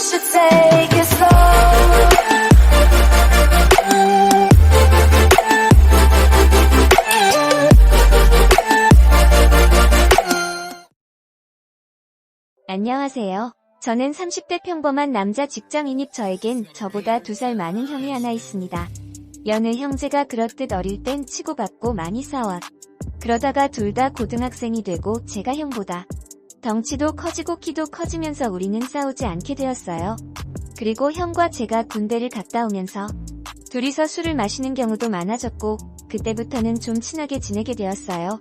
should take it slow. 안녕하세요. 저는 30대 평범한 남자 직장인입 저에겐 저보다 2살 많은 형이 하나 있습니다. 여느 형제가 그렇듯 어릴 땐 치고받고 많이 싸워. 그러다가 둘 다 고등학생이 되고 제가 형보다 덩치도 커지고 키도 커지면서 우리는 싸우지 않게 되었어요. 그리고 형과 제가 군대를 갔다 오면서 둘이서 술을 마시는 경우도 많아졌고 그때부터는 좀 친하게 지내게 되었어요.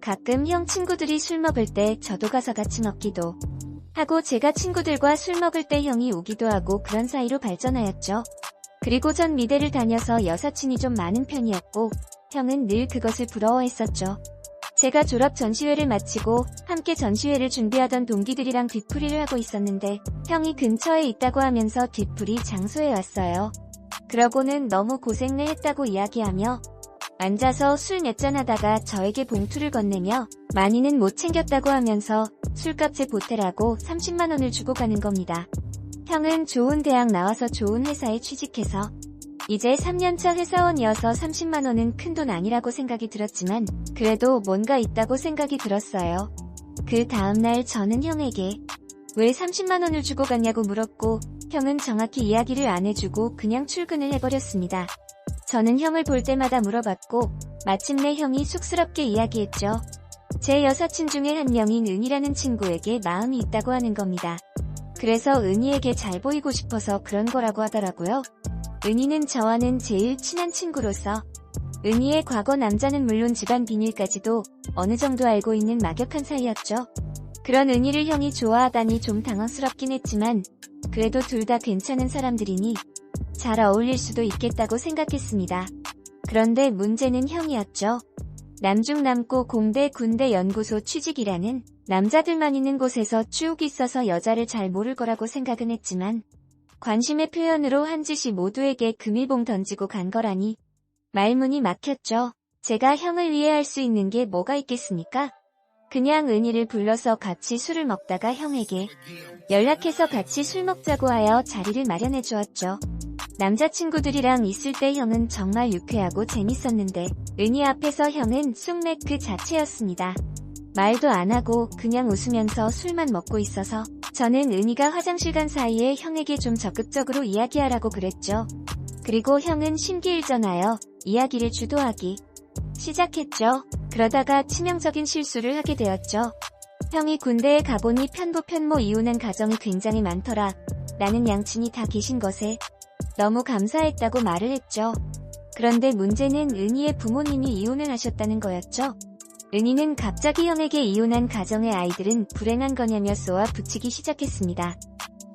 가끔 형 친구들이 술 먹을 때 저도 가서 같이 먹기도 하고 제가 친구들과 술 먹을 때 형이 오기도 하고 그런 사이로 발전하였죠. 그리고 전 미대를 다녀서 여사친이 좀 많은 편이었고 형은 늘 그것을 부러워했었죠. 제가 졸업 전시회를 마치고 함께 전시회를 준비하던 동기들이랑 뒤풀이를 하고 있었는데 형이 근처에 있다고 하면서 뒤풀이 장소에 왔어요. 그러고는 너무 고생을 했다고 이야기하며 앉아서 술 몇 잔 하다가 저에게 봉투를 건네며 많이는 못 챙겼다고 하면서 술값에 보태라고 30만원을 주고 가는 겁니다. 형은 좋은 대학 나와서 좋은 회사에 취직해서 이제 3년차 회사원이어서 30만원은 큰돈 아니라고 생각이 들었지만 그래도 뭔가 있다고 생각이 들었어요. 그 다음날 저는 형에게 왜 30만원을 주고 갔냐고 물었고 형은 정확히 이야기를 안 해주고 그냥 출근을 해버렸습니다. 저는 형을 볼 때마다 물어봤고 마침내 형이 쑥스럽게 이야기했죠. 제 여사친 중에 한 명인 은희라는 친구에게 마음이 있다고 하는 겁니다. 그래서 은희에게 잘 보이고 싶어서 그런 거라고 하더라고요. 은희는 저와는 제일 친한 친구로서 은희의 과거 남자는 물론 집안 비밀까지도 어느 정도 알고 있는 막역한 사이였죠. 그런 은희를 형이 좋아하다니 좀 당황스럽긴 했지만 그래도 둘 다 괜찮은 사람들이니 잘 어울릴 수도 있겠다고 생각했습니다. 그런데 문제는 형이었죠. 남중남고 공대 군대 연구소 취직이라는 남자들만 있는 곳에서 쭉 있어서 여자를 잘 모를 거라고 생각은 했지만 관심의 표현으로 한 짓이 모두에게 금일봉 던지고 간 거라니 말문이 막혔죠. 제가 형을 위해 할 수 있는 게 뭐가 있겠습니까? 그냥 은희를 불러서 같이 술을 먹다가 형에게 연락해서 같이 술 먹자고 하여 자리를 마련해 주었죠. 남자친구들이랑 있을 때 형은 정말 유쾌하고 재밌었는데 은희 앞에서 형은 쑥맥 그 자체였습니다. 말도 안 하고 그냥 웃으면서 술만 먹고 있어서 저는 은희가 화장실 간 사이에 형에게 좀 적극적으로 이야기하라고 그랬죠. 그리고 형은 심기일전하여 이야기를 주도하기 시작했죠. 그러다가 치명적인 실수를 하게 되었죠. 형이 군대에 가보니 편부 편모 이혼한 가정이 굉장히 많더라. 나는 양친이 다 계신 것에 너무 감사했다고 말을 했죠. 그런데 문제는 은희의 부모님이 이혼을 하셨다는 거였죠. 은희는 갑자기 형에게 이혼한 가정의 아이들은 불행한 거냐며 쏘아 붙이기 시작했습니다.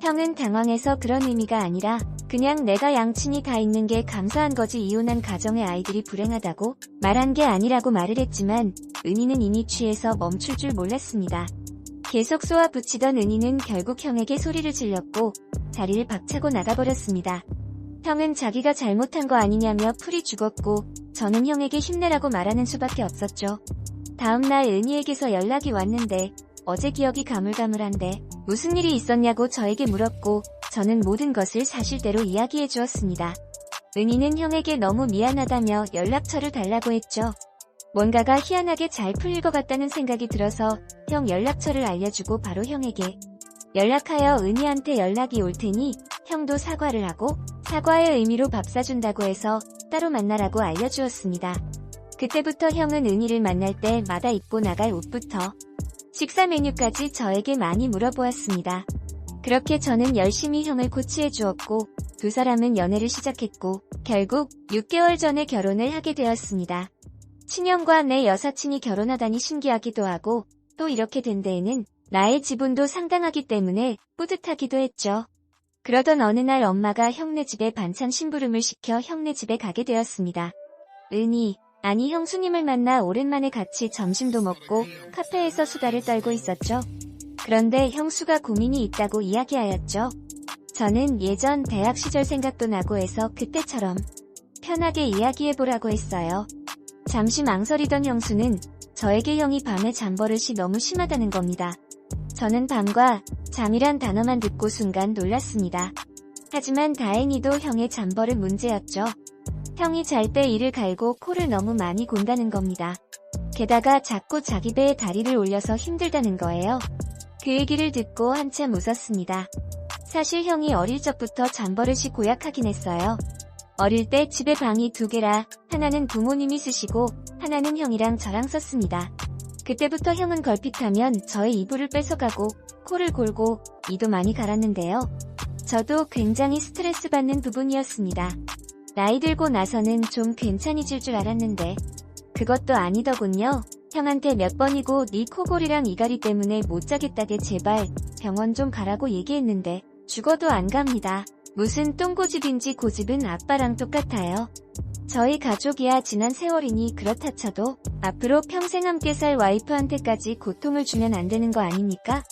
형은 당황해서 그런 의미가 아니라 그냥 내가 양친이 다 있는 게 감사한 거지 이혼한 가정의 아이들이 불행하다고 말한 게 아니라고 말을 했지만 은희는 이미 취해서 멈출 줄 몰랐습니다. 계속 쏘아 붙이던 은희는 결국 형에게 소리를 질렀고 자리를 박차고 나가버렸습니다. 형은 자기가 잘못한 거 아니냐며 풀이 죽었고 저는 형에게 힘내라고 말하는 수밖에 없었죠. 다음날 은희에게서 연락이 왔는데 어제 기억이 가물가물한데 무슨 일이 있었냐고 저에게 물었고 저는 모든 것을 사실대로 이야기해 주었습니다. 은희는 형에게 너무 미안하다며 연락처를 달라고 했죠. 뭔가가 희한하게 잘 풀릴 것 같다는 생각이 들어서 형 연락처를 알려주고 바로 형에게 연락하여 은희한테 연락이 올 테니 형도 사과를 하고 사과의 의미로 밥 사준다고 해서 따로 만나라고 알려주었습니다. 그때부터 형은 은희를 만날 때마다 입고 나갈 옷부터 식사 메뉴까지 저에게 많이 물어보았습니다. 그렇게 저는 열심히 형을 코치해 주었고 두 사람은 연애를 시작했고 결국 6개월 전에 결혼을 하게 되었습니다. 친형과 내 여사친이 결혼하다니 신기하기도 하고 또 이렇게 된 데에는 나의 지분도 상당하기 때문에 뿌듯하기도 했죠. 그러던 어느 날 엄마가 형네 집에 반찬 심부름을 시켜 형네 집에 가게 되었습니다. 은희, 아니 형수님을 만나 오랜만에 같이 점심도 먹고 카페에서 수다를 떨고 있었죠. 그런데 형수가 고민이 있다고 이야기하였죠. 저는 예전 대학 시절 생각도 나고 해서 그때처럼 편하게 이야기해보라고 했어요. 잠시 망설이던 형수는 저에게 형이 밤에 잠버릇이 너무 심하다는 겁니다. 저는 밤과 잠이란 단어만 듣고 순간 놀랐습니다. 하지만 다행히도 형의 잠버릇 문제였죠. 형이 잘 때 이를 갈고 코를 너무 많이 곤다는 겁니다. 게다가 자꾸 자기 배에 다리를 올려서 힘들다는 거예요. 그 얘기를 듣고 한참 웃었습니다. 사실 형이 어릴 적부터 잠버릇이 고약하긴 했어요. 어릴 때 집에 방이 2개라 하나는 부모님이 쓰시고 하나는 형이랑 저랑 썼습니다. 그때부터 형은 걸핏하면 저의 이불을 뺏어가고 코를 골고 이도 많이 갈았는데요. 저도 굉장히 스트레스 받는 부분이었습니다. 나이 들고 나서는 좀 괜찮아질 줄 알았는데 그것도 아니더군요. 형한테 몇 번이고 네 코골이랑 이갈이 때문에 못 자겠다게 제발 병원 좀 가라고 얘기했는데 죽어도 안 갑니다. 무슨 똥고집인지 고집은 아빠랑 똑같아요. 저희 가족이야 지난 세월이니 그렇다 쳐도 앞으로 평생 함께 살 와이프한테까지 고통을 주면 안 되는 거 아닙니까?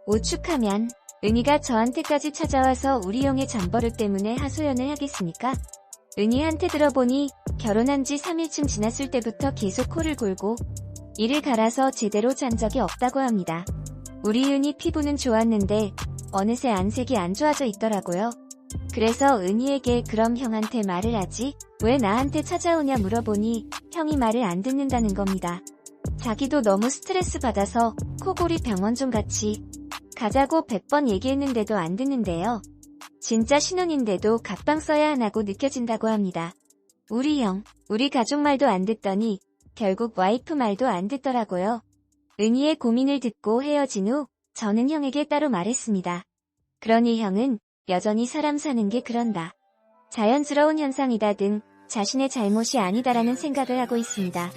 오죽하면 은희가 저한테까지 찾아와서 우리 형의 잠버릇 때문에 하소연을 하겠습니까? 은희한테 들어보니 결혼한 지 3일쯤 지났을 때부터 계속 코를 골고 이를 갈아서 제대로 잔 적이 없다고 합니다. 우리 은희 피부는 좋았는데 어느새 안색이 안 좋아져 있더라고요. 그래서 은희에게 그럼 형한테 말을 하지? 왜 나한테 찾아오냐 물어보니 형이 말을 안 듣는다는 겁니다. 자기도 너무 스트레스 받아서 코골이 병원 좀 같이 가자고 100번 얘기했는데도 안 듣는데요. 진짜 신혼인데도 갑방 써야 하나고 느껴진다고 합니다. 우리 형, 우리 가족 말도 안 듣더니 결국 와이프 말도 안 듣더라고요. 은희의 고민을 듣고 헤어진 후 저는 형에게 따로 말했습니다. 그러니 형은 여전히 사람 사는 게 그런다. 자연스러운 현상이다 등 자신의 잘못이 아니다라는 생각을 하고 있습니다.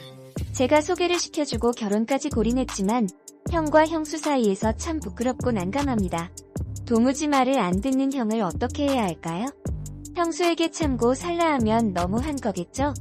제가 소개를 시켜주고 결혼까지 골인했지만 형과 형수 사이에서 참 부끄럽고 난감합니다. 도무지 말을 안 듣는 형을 어떻게 해야 할까요? 형수에게 참고 살라 하면 너무한 거겠죠?